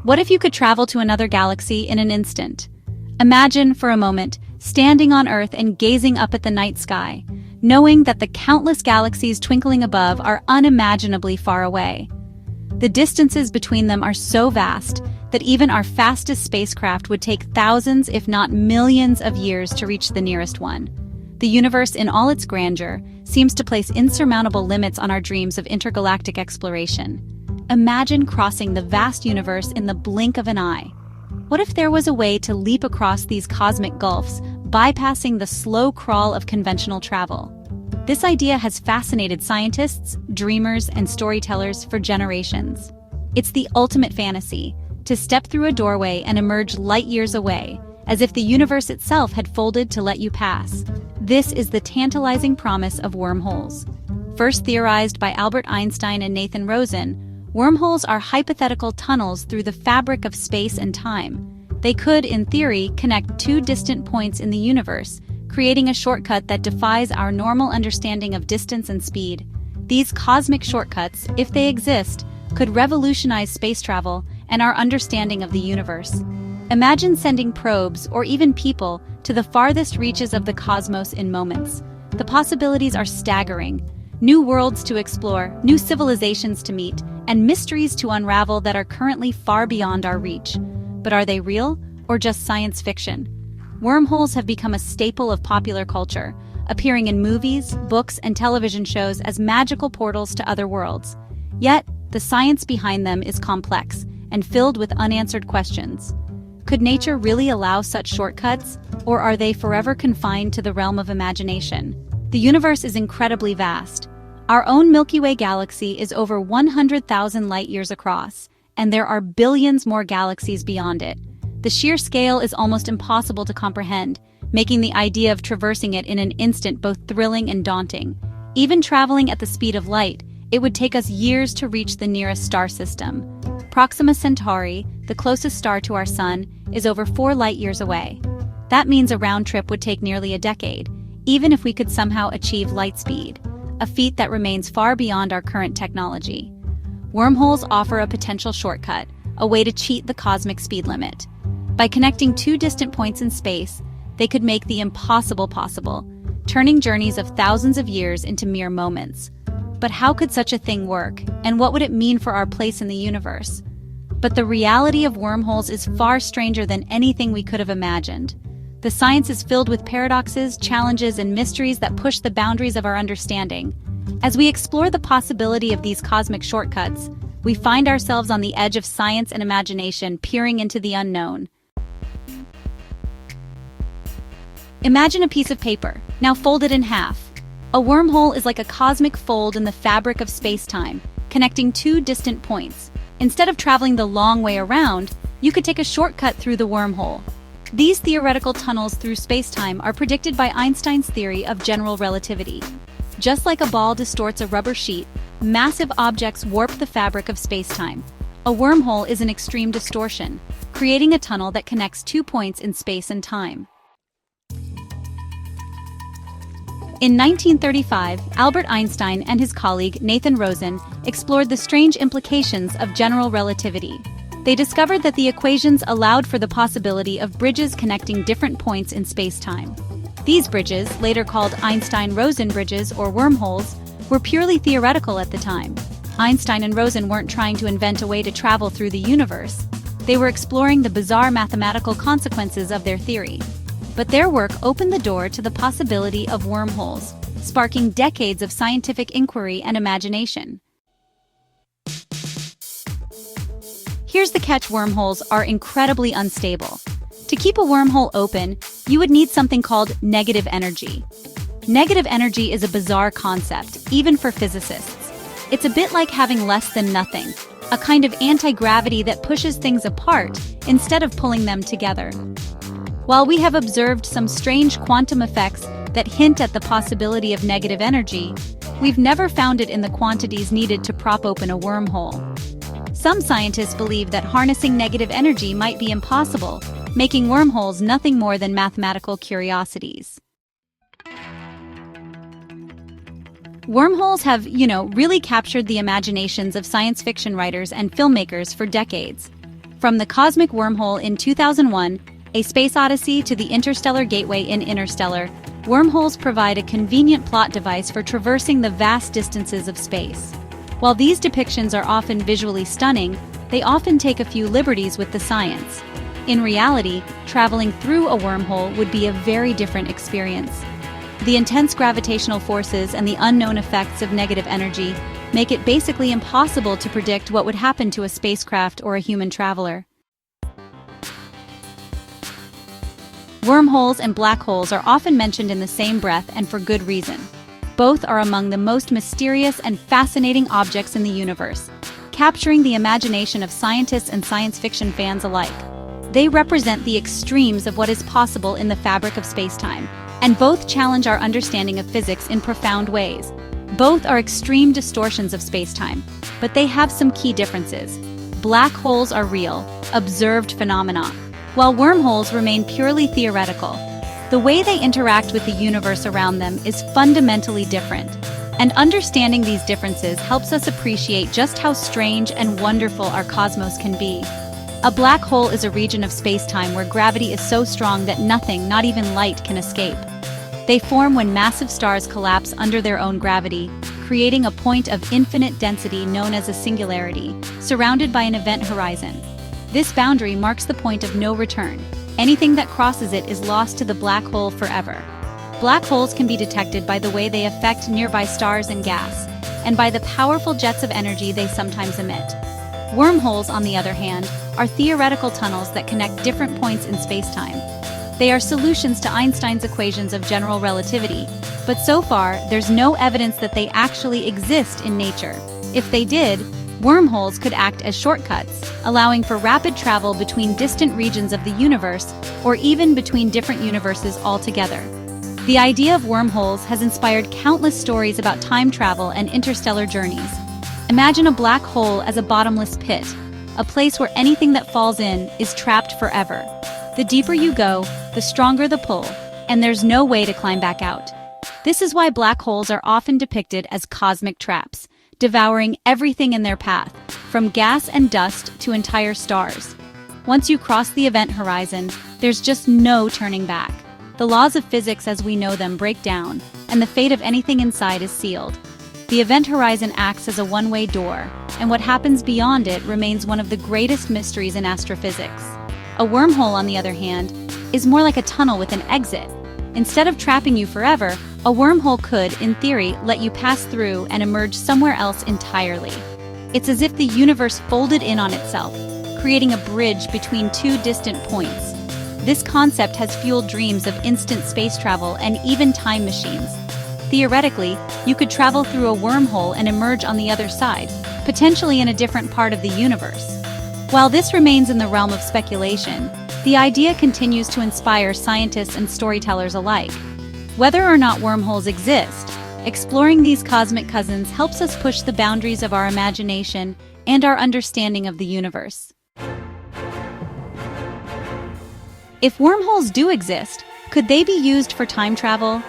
What if you could travel to another galaxy in an instant? Imagine, for a moment, standing on Earth and gazing up at the night sky, knowing that the countless galaxies twinkling above are unimaginably far away. The distances between them are so vast that even our fastest spacecraft would take thousands, if not millions, of years to reach the nearest one. The universe, in all its grandeur, seems to place insurmountable limits on our dreams of intergalactic exploration. Imagine crossing the vast universe in the blink of an eye. What if there was a way to leap across these cosmic gulfs, bypassing the slow crawl of conventional travel? This idea has fascinated scientists, dreamers, and storytellers for generations. It's the ultimate fantasy, to step through a doorway and emerge light years away, as if the universe itself had folded to let you pass. This is the tantalizing promise of wormholes. First theorized by Albert Einstein and Nathan Rosen, wormholes are hypothetical tunnels through the fabric of space and time. They could, in theory, connect two distant points in the universe, creating a shortcut that defies our normal understanding of distance and speed. These cosmic shortcuts, if they exist, could revolutionize space travel and our understanding of the universe. Imagine sending probes, or even people, to the farthest reaches of the cosmos in moments. The possibilities are staggering. New worlds to explore, new civilizations to meet, and mysteries to unravel that are currently far beyond our reach. But are they real, or just science fiction? Wormholes have become a staple of popular culture, appearing in movies, books, and television shows as magical portals to other worlds. Yet, the science behind them is complex and filled with unanswered questions. Could nature really allow such shortcuts, or are they forever confined to the realm of imagination? The universe is incredibly vast. Our own Milky Way galaxy is over 100,000 light-years across, and there are billions more galaxies beyond it. The sheer scale is almost impossible to comprehend, making the idea of traversing it in an instant both thrilling and daunting. Even traveling at the speed of light, it would take us years to reach the nearest star system. Proxima Centauri, the closest star to our Sun, is over 4 light-years away. That means a round trip would take nearly a decade, even if we could somehow achieve light speed, a feat that remains far beyond our current technology. Wormholes offer a potential shortcut, a way to cheat the cosmic speed limit. By connecting two distant points in space, they could make the impossible possible, turning journeys of thousands of years into mere moments. But how could such a thing work, and what would it mean for our place in the universe? But the reality of wormholes is far stranger than anything we could have imagined. The science is filled with paradoxes, challenges, and mysteries that push the boundaries of our understanding. As we explore the possibility of these cosmic shortcuts, we find ourselves on the edge of science and imagination, peering into the unknown. Imagine a piece of paper, now folded in half. A wormhole is like a cosmic fold in the fabric of space-time, connecting two distant points. Instead of traveling the long way around, you could take a shortcut through the wormhole. These theoretical tunnels through space-time are predicted by Einstein's theory of general relativity. Just like a ball distorts a rubber sheet, massive objects warp the fabric of space-time. A wormhole is an extreme distortion, creating a tunnel that connects two points in space and time. In 1935, Albert Einstein and his colleague Nathan Rosen explored the strange implications of general relativity. They discovered that the equations allowed for the possibility of bridges connecting different points in space-time. These bridges, later called Einstein-Rosen bridges or wormholes, were purely theoretical at the time. Einstein and Rosen weren't trying to invent a way to travel through the universe. They were exploring the bizarre mathematical consequences of their theory. But their work opened the door to the possibility of wormholes, sparking decades of scientific inquiry and imagination. Here's the catch: wormholes are incredibly unstable. To keep a wormhole open, you would need something called negative energy. Negative energy is a bizarre concept, even for physicists. It's a bit like having less than nothing, a kind of anti-gravity that pushes things apart instead of pulling them together. While we have observed some strange quantum effects that hint at the possibility of negative energy, we've never found it in the quantities needed to prop open a wormhole. Some scientists believe that harnessing negative energy might be impossible, making wormholes nothing more than mathematical curiosities. Wormholes have, really captured the imaginations of science fiction writers and filmmakers for decades. From the cosmic wormhole in 2001, A Space Odyssey to the interstellar gateway in Interstellar, wormholes provide a convenient plot device for traversing the vast distances of space. While these depictions are often visually stunning, they often take a few liberties with the science. In reality, traveling through a wormhole would be a very different experience. The intense gravitational forces and the unknown effects of negative energy make it basically impossible to predict what would happen to a spacecraft or a human traveler. Wormholes and black holes are often mentioned in the same breath, and for good reason. Both are among the most mysterious and fascinating objects in the universe, capturing the imagination of scientists and science fiction fans alike. They represent the extremes of what is possible in the fabric of spacetime, and both challenge our understanding of physics in profound ways. Both are extreme distortions of spacetime, but they have some key differences. Black holes are real, observed phenomena, while wormholes remain purely theoretical. The way they interact with the universe around them is fundamentally different, and understanding these differences helps us appreciate just how strange and wonderful our cosmos can be. A black hole is a region of space-time where gravity is so strong that nothing, not even light, can escape. They form when massive stars collapse under their own gravity, creating a point of infinite density known as a singularity, surrounded by an event horizon. This boundary marks the point of no return. Anything that crosses it is lost to the black hole forever. Black holes can be detected by the way they affect nearby stars and gas, and by the powerful jets of energy they sometimes emit. Wormholes, on the other hand, are theoretical tunnels that connect different points in spacetime. They are solutions to Einstein's equations of general relativity, but so far, there's no evidence that they actually exist in nature. If they did, wormholes could act as shortcuts, allowing for rapid travel between distant regions of the universe, or even between different universes altogether. The idea of wormholes has inspired countless stories about time travel and interstellar journeys. Imagine a black hole as a bottomless pit, a place where anything that falls in is trapped forever. The deeper you go, the stronger the pull, and there's no way to climb back out. This is why black holes are often depicted as cosmic traps, devouring everything in their path, from gas and dust to entire stars. Once you cross the event horizon, there's just no turning back. The laws of physics as we know them break down, and the fate of anything inside is sealed. The event horizon acts as a one-way door, and what happens beyond it remains one of the greatest mysteries in astrophysics. A wormhole, on the other hand, is more like a tunnel with an exit. Instead of trapping you forever, a wormhole could, in theory, let you pass through and emerge somewhere else entirely. It's as if the universe folded in on itself, creating a bridge between two distant points. This concept has fueled dreams of instant space travel and even time machines. Theoretically, you could travel through a wormhole and emerge on the other side, potentially in a different part of the universe. While this remains in the realm of speculation, the idea continues to inspire scientists and storytellers alike. Whether or not wormholes exist, exploring these cosmic cousins helps us push the boundaries of our imagination and our understanding of the universe. If wormholes do exist, could they be used for time travel?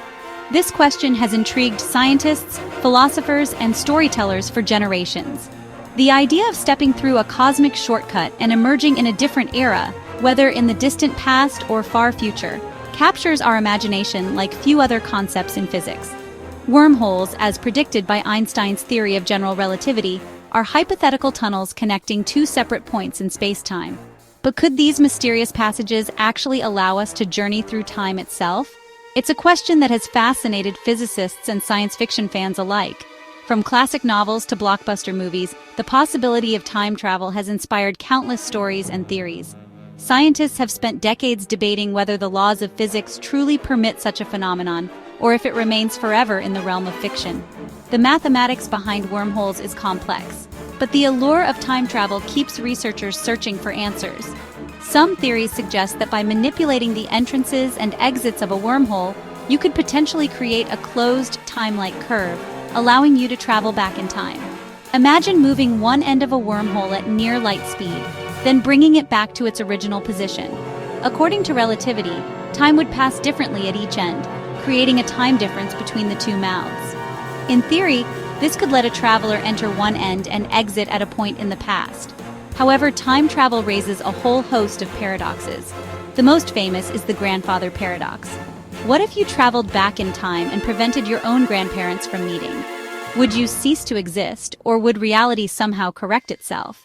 This question has intrigued scientists, philosophers, and storytellers for generations. The idea of stepping through a cosmic shortcut and emerging in a different era, whether in the distant past or far future, captures our imagination like few other concepts in physics. Wormholes, as predicted by Einstein's theory of general relativity, are hypothetical tunnels connecting two separate points in space-time. But could these mysterious passages actually allow us to journey through time itself? It's a question that has fascinated physicists and science fiction fans alike. From classic novels to blockbuster movies, the possibility of time travel has inspired countless stories and theories. Scientists have spent decades debating whether the laws of physics truly permit such a phenomenon, or if it remains forever in the realm of fiction. The mathematics behind wormholes is complex, but the allure of time travel keeps researchers searching for answers. Some theories suggest that by manipulating the entrances and exits of a wormhole, you could potentially create a closed, time-like curve, allowing you to travel back in time. Imagine moving one end of a wormhole at near light speed, then bringing it back to its original position. According to relativity, time would pass differently at each end, creating a time difference between the two mouths. In theory, this could let a traveler enter one end and exit at a point in the past. However, time travel raises a whole host of paradoxes. The most famous is the grandfather paradox. What if you traveled back in time and prevented your own grandparents from meeting? Would you cease to exist, or would reality somehow correct itself?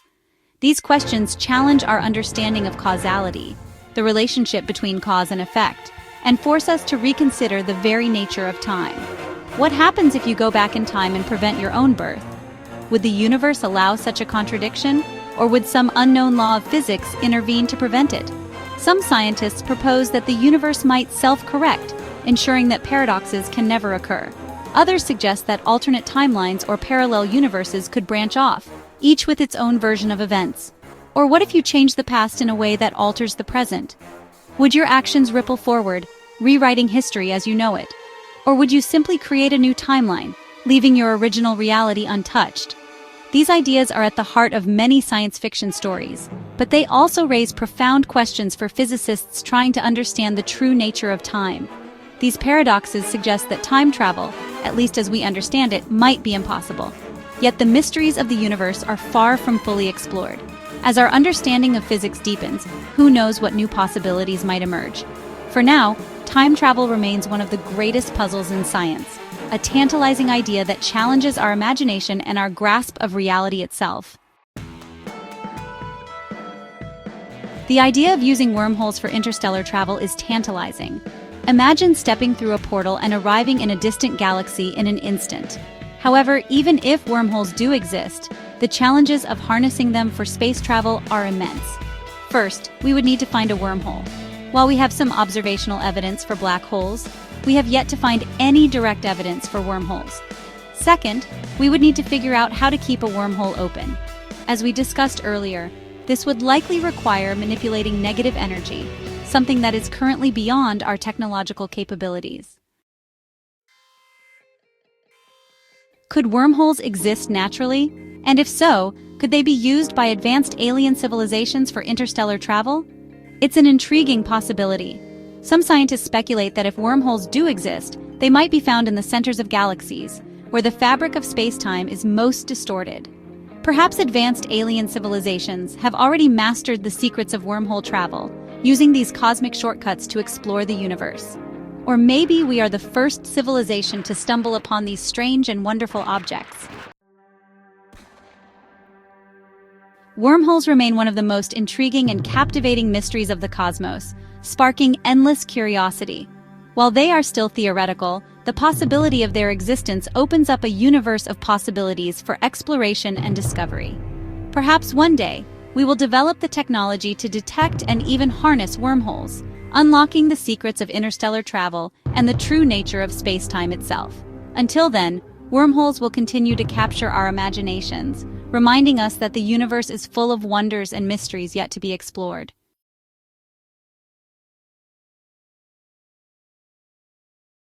These questions challenge our understanding of causality, the relationship between cause and effect, and force us to reconsider the very nature of time. What happens if you go back in time and prevent your own birth? Would the universe allow such a contradiction, or would some unknown law of physics intervene to prevent it? Some scientists propose that the universe might self-correct, ensuring that paradoxes can never occur. Others suggest that alternate timelines or parallel universes could branch off, each with its own version of events. Or what if you change the past in a way that alters the present? Would your actions ripple forward, rewriting history as you know it? Or would you simply create a new timeline, leaving your original reality untouched? These ideas are at the heart of many science fiction stories, but they also raise profound questions for physicists trying to understand the true nature of time. These paradoxes suggest that time travel, at least as we understand it, might be impossible. Yet the mysteries of the universe are far from fully explored. As our understanding of physics deepens, who knows what new possibilities might emerge? For now, time travel remains one of the greatest puzzles in science, a tantalizing idea that challenges our imagination and our grasp of reality itself. The idea of using wormholes for interstellar travel is tantalizing. Imagine stepping through a portal and arriving in a distant galaxy in an instant. However, even if wormholes do exist, the challenges of harnessing them for space travel are immense. First, we would need to find a wormhole. While we have some observational evidence for black holes, we have yet to find any direct evidence for wormholes. Second, we would need to figure out how to keep a wormhole open. As we discussed earlier, this would likely require manipulating negative energy, something that is currently beyond our technological capabilities. Could wormholes exist naturally? And if so, could they be used by advanced alien civilizations for interstellar travel? It's an intriguing possibility. Some scientists speculate that if wormholes do exist, they might be found in the centers of galaxies, where the fabric of space-time is most distorted. Perhaps advanced alien civilizations have already mastered the secrets of wormhole travel, using these cosmic shortcuts to explore the universe. Or maybe we are the first civilization to stumble upon these strange and wonderful objects. Wormholes remain one of the most intriguing and captivating mysteries of the cosmos, sparking endless curiosity. While they are still theoretical, the possibility of their existence opens up a universe of possibilities for exploration and discovery. Perhaps one day, we will develop the technology to detect and even harness wormholes, unlocking the secrets of interstellar travel and the true nature of space-time itself. Until then, wormholes will continue to capture our imaginations, reminding us that the universe is full of wonders and mysteries yet to be explored.